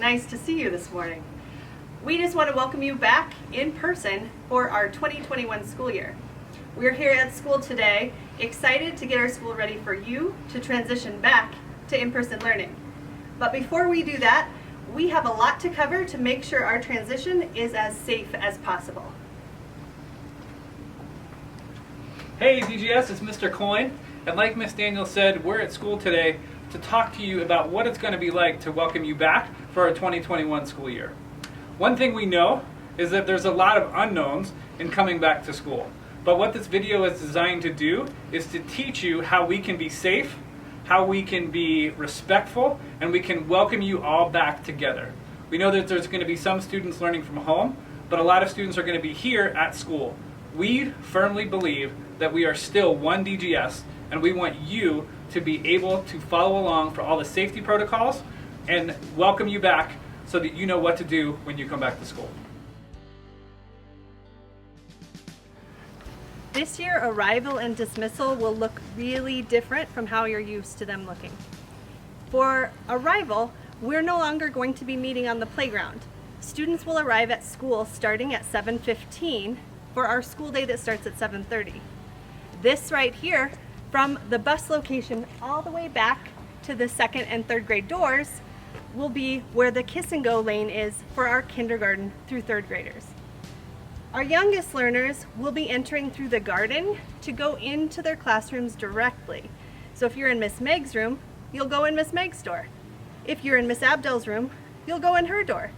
Nice to see you this morning. We just want to welcome you back in person for our 2021 school year. We're here at school today, excited to get our school ready for you to transition back to in-person learning. But before we do that, we have a lot to cover to make sure our transition is as safe as possible. Hey DGS, it's Mr. Coyne, and like Miss Daniels said, we're at school today to talk to you about what it's going to be like to welcome you back for our 2021 school year. One thing we know is that there's a lot of unknowns in coming back to school. But what this video is designed to do is to teach you how we can be safe, how we can be respectful, and we can welcome you all back together. We know that there's going to be some students learning from home, but a lot of students are going to be here at school. We firmly believe that we are still one DGS, and we want you to be able to follow along for all the safety protocols and welcome you back so that you know what to do when you come back to school. This year, arrival and dismissal will look really different from how you're used to them looking. For arrival, we're no longer going to be meeting on the playground. Students will arrive at school starting at 7:15 for our school day that starts at 7:30. This right here, from the bus location all the way back to the second and third grade doors, will be where the kiss and go lane is for our kindergarten through third graders. Our youngest learners will be entering through the garden to go into their classrooms directly. So if you're in Miss Meg's room, you'll go in Miss Meg's door. If you're in Miss Abdel's room, you'll go in her door.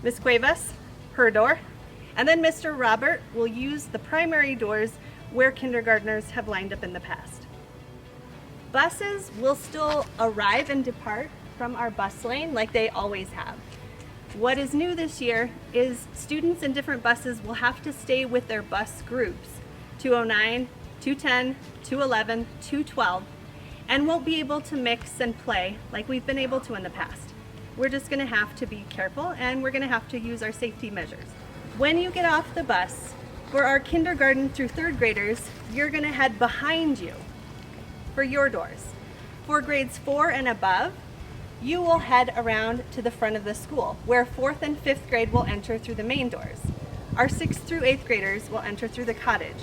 Miss Cuevas, her door. And then Mr. Robert will use the primary doors where kindergartners have lined up in the past. Buses will still arrive and depart from our bus lane like they always have. What is new this year is students in different buses will have to stay with their bus groups, 209, 210, 211, 212, and won't be able to mix and play like we've been able to in the past. We're just going to have to be careful, and we're going to have to use our safety measures. When you get off the bus, for our kindergarten through third graders, you're going to head behind you for your doors. For grades 4 and above, you will head around to the front of the school, where 4th and 5th grade will enter through the main doors. Our 6th through 8th graders will enter through the cottage.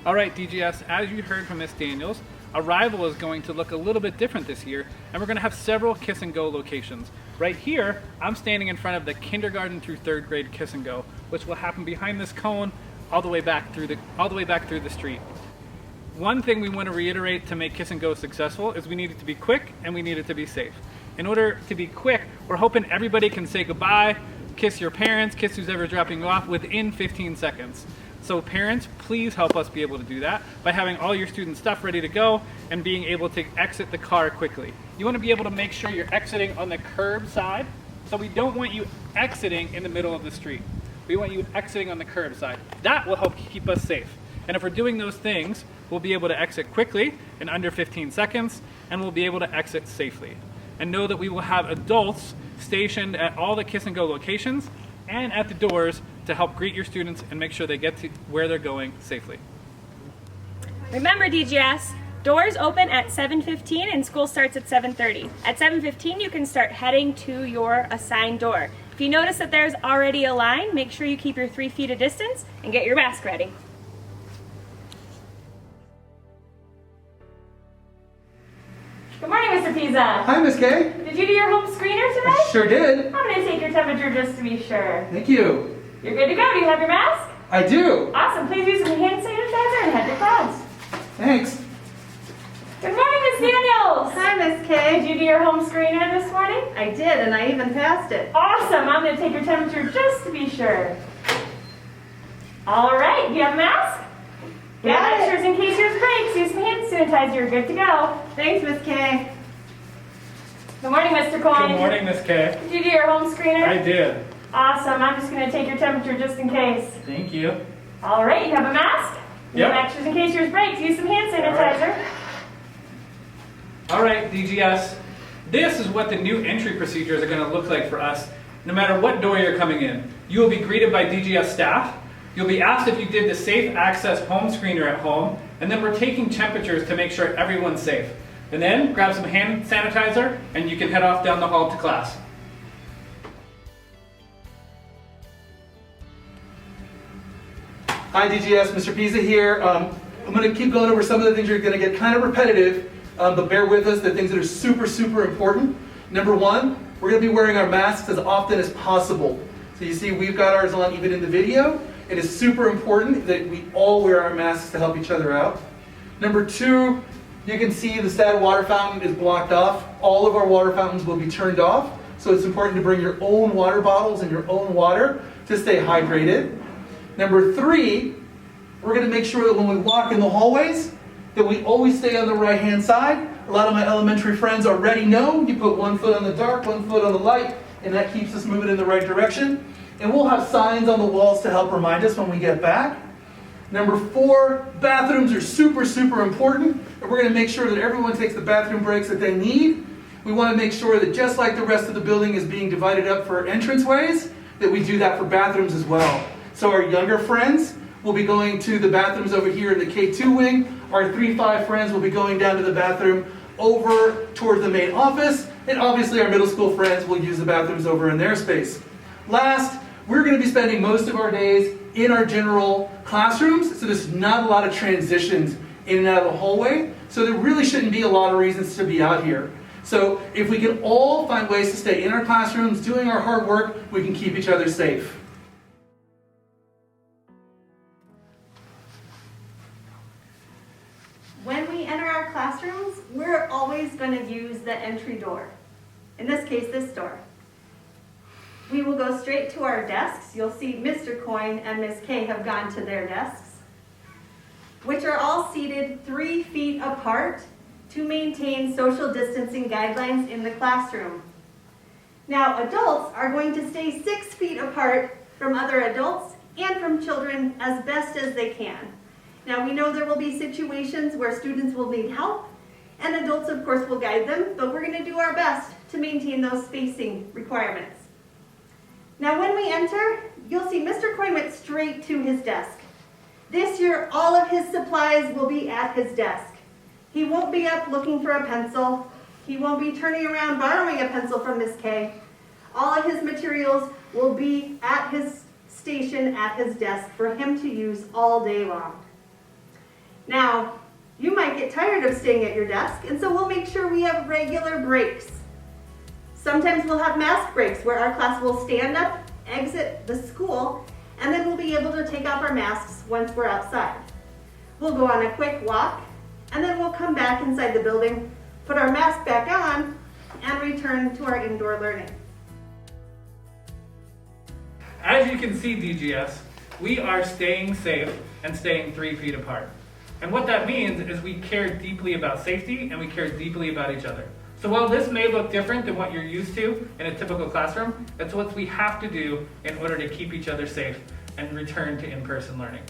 All right, DGS, as you heard from Miss Daniels, arrival is going to look a little bit different this year, and we're going to have several kiss and go locations. Right here, I'm standing in front of the kindergarten through third grade kiss and go, which will happen behind this cone all the way back through the street. One thing we want to reiterate to make kiss and go successful is we need it to be quick and we need it to be safe. In order to be quick, we're hoping everybody can say goodbye, kiss your parents, kiss who's ever dropping you off within 15 seconds. So parents, please help us be able to do that by having all your student stuff ready to go and being able to exit the car quickly. You want to be able to make sure you're exiting on the curb side, so we don't want you exiting in the middle of the street. We want you exiting on the curb side. That will help keep us safe. And if we're doing those things, we'll be able to exit quickly in under 15 seconds, and we'll be able to exit safely. And know that we will have adults stationed at all the kiss and go locations and at the doors to help greet your students and make sure they get to where they're going safely. Remember DGS, doors open at 7:15 and school starts at 7:30. At 7:15 you can start heading to your assigned door. If you notice that there's already a line, make sure you keep your 3 feet of distance and get your mask ready. Good morning, Mr. Pisa. Hi, Miss Kay. Did you do your home screener today? I sure did. I'm going to take your temperature just to be sure. Thank you. You're good to go. Do you have your mask? I do. Awesome. Please use some hand sanitizer and head to class. Thanks. Good morning, Miss Daniels. Hi, Miss Did Kay. you do your home screener this morning? I did, and I even passed it. Awesome. I'm going to take your temperature just to be sure. All right. Do you have a mask? Yeah, Got it. extras in case yours breaks. Use some hand sanitizer. You're good to go. Thanks, Miss Kay. Good morning, Mr. Coyne. Good morning, Miss Kay. Did you do your home screener? I did. Awesome. I'm just going to take your temperature just in case. Thank you. All right. You have a mask? Yep. Some extras in case yours breaks. Use some hand sanitizer. All right, DGS, this is what the new entry procedures are going to look like for us, no matter what door you're coming in. You will be greeted by DGS staff. You'll be asked if you did the safe access home screener at home, and then we're taking temperatures to make sure everyone's safe. And then grab some hand sanitizer and you can head off down the hall to class. Hi DGS, Mr. Pisa here. I'm going to keep going over some of the things you're going to get kind of repetitive, but bear with us, the things that are super, super important. Number one, we're going to be wearing our masks as often as possible. So you see we've got ours on even in the video. It is super important that we all wear our masks to help each other out. Number two, you can see the STAD water fountain is blocked off. All of our water fountains will be turned off. So it's important to bring your own water bottles and your own water to stay hydrated. Number three, we're going to make sure that when we walk in the hallways, that we always stay on the right-hand side. A lot of my elementary friends already know you put one foot on the dark, one foot on the light, and that keeps us moving in the right direction. And we'll have signs on the walls to help remind us when we get back. Number four, bathrooms are super, super important. And we're going to make sure that everyone takes the bathroom breaks that they need. We want to make sure that just like the rest of the building is being divided up for entranceways, that we do that for bathrooms as well. So our younger friends will be going to the bathrooms over here in the K2 wing. Our 3-5 friends will be going down to the bathroom over towards the main office. And obviously our middle school friends will use the bathrooms over in their space. Last, we're going to be spending most of our days in our general classrooms, so there's not a lot of transitions in and out of the hallway, so there really shouldn't be a lot of reasons to be out here. So if we can all find ways to stay in our classrooms, doing our hard work, we can keep each other safe. When we enter our classrooms, we're always going to use the entry door. In this case, this door. We will go straight to our desks. You'll see Mr. Coyne and Ms. K have gone to their desks, which are all seated 3 feet apart to maintain social distancing guidelines in the classroom. Now, adults are going to stay 6 feet apart from other adults and from children as best as they can. Now, we know there will be situations where students will need help, and adults, of course, will guide them, but we're going to do our best to maintain those spacing requirements. Now, when we enter, you'll see Mr. Coyne went straight to his desk. This year, all of his supplies will be at his desk. He won't be up looking for a pencil. He won't be turning around borrowing a pencil from Miss K. All of his materials will be at his station at his desk for him to use all day long. Now, you might get tired of staying at your desk, and so we'll make sure we have regular breaks. Sometimes we'll have mask breaks where our class will stand up, exit the school, and then we'll be able to take off our masks once we're outside. We'll go on a quick walk, and then we'll come back inside the building, put our mask back on, and return to our indoor learning. As you can see, DGS, we are staying safe and staying 3 feet apart. And what that means is we care deeply about safety and we care deeply about each other. So while this may look different than what you're used to in a typical classroom, it's what we have to do in order to keep each other safe and return to in-person learning.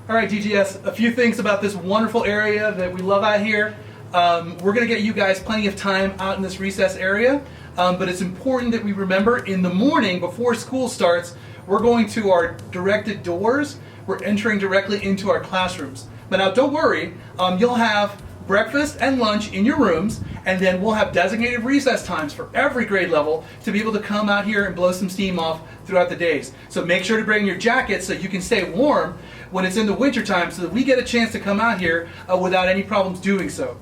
All right, DGS, a few things about this wonderful area that we love out here. We're going to get you guys plenty of time out in this recess area, but it's important that we remember in the morning before school starts, we're going to our directed doors. We're entering directly into our classrooms. But now don't worry, you'll have breakfast and lunch in your rooms, and then we'll have designated recess times for every grade level to be able to come out here and blow some steam off throughout the days. So make sure to bring your jackets so you can stay warm when it's in the winter time so that we get a chance to come out here without any problems doing so.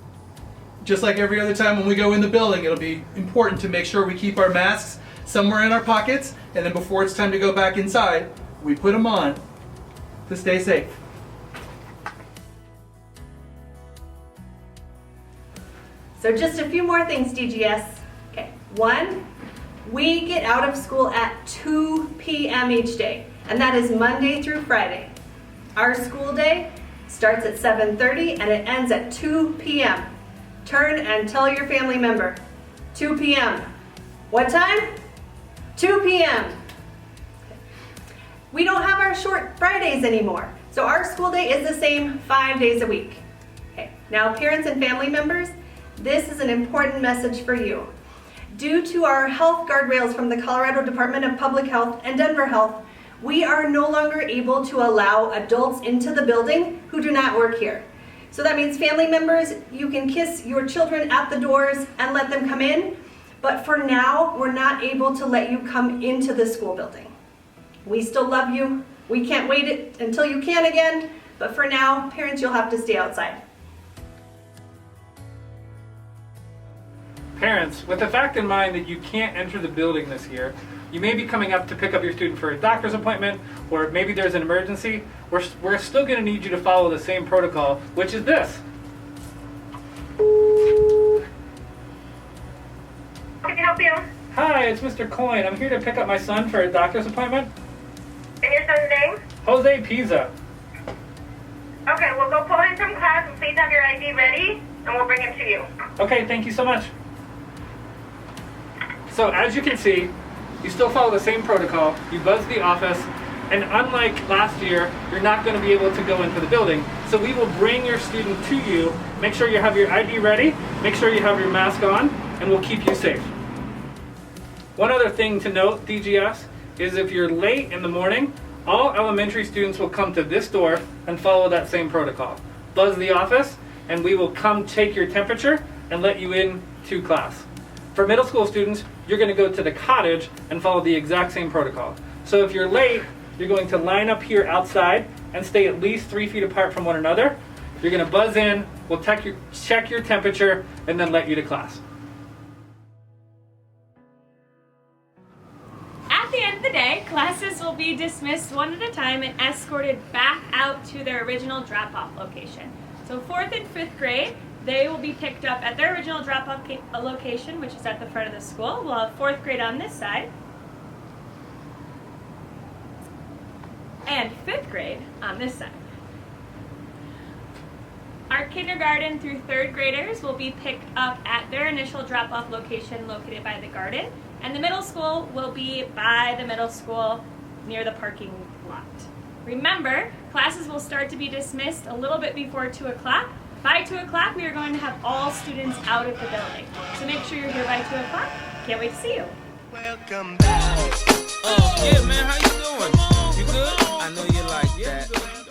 Just like every other time when we go in the building, it'll be important to make sure we keep our masks somewhere in our pockets, and then before it's time to go back inside, we put them on to stay safe. So just a few more things, DGS. Okay, 1, we get out of school at 2 p.m. each day, and that is Monday through Friday. Our school day starts at 7:30 and it ends at 2 p.m. Turn and tell your family member, 2 p.m. What time? 2 p.m. We don't have our short Fridays anymore, so our school day is the same 5 days a week. Okay, now parents and family members, this is an important message for you. Due to our health guardrails from the Colorado Department of Public Health and Denver Health, we are no longer able to allow adults into the building who do not work here. So that means family members, you can kiss your children at the doors and let them come in, but for now, we're not able to let you come into the school building. We still love you. We can't wait until you can again, but for now, parents, you'll have to stay outside. Parents, with the fact in mind that you can't enter the building this year, you may be coming up to pick up your student for a doctor's appointment, or maybe there's an emergency. We're still going to need you to follow the same protocol, which is this. Can I help you? Hi, it's Mr. Coyne. I'm here to pick up my son for a doctor's appointment. And your son's name? Jose Pisa. Okay, we'll go pull him from class and please have your ID ready, and we'll bring him to you. Okay, thank you so much. So as you can see, you still follow the same protocol. You buzz the office, and unlike last year, you're not going to be able to go into the building. So we will bring your student to you, make sure you have your ID ready, make sure you have your mask on, and we'll keep you safe. One other thing to note, DGS, is if you're late in the morning, all elementary students will come to this door and follow that same protocol. Buzz the office, and we will come take your temperature and let you in to class. For middle school students, you're going to go to the cottage and follow the exact same protocol. So if you're late, you're going to line up here outside and stay at least 3 feet apart from one another. You're going to buzz in, we'll check your temperature, and then let you to class. At the end of the day, classes will be dismissed one at a time and escorted back out to their original drop-off location. So 4th and 5th grade, they will be picked up at their original drop-off location, which is at the front of the school. We'll have 4th grade on this side, and 5th grade on this side. Our kindergarten through 3rd graders will be picked up at their initial drop-off location located by the garden, and the middle school will be by the middle school near the parking lot. Remember, classes will start to be dismissed a little bit before 2 o'clock. By 2 o'clock, we are going to have all students out of the building. So make sure you're here by 2 o'clock. Can't wait to see you. Welcome back. Yeah, man, how you doing? You good? I know you like that.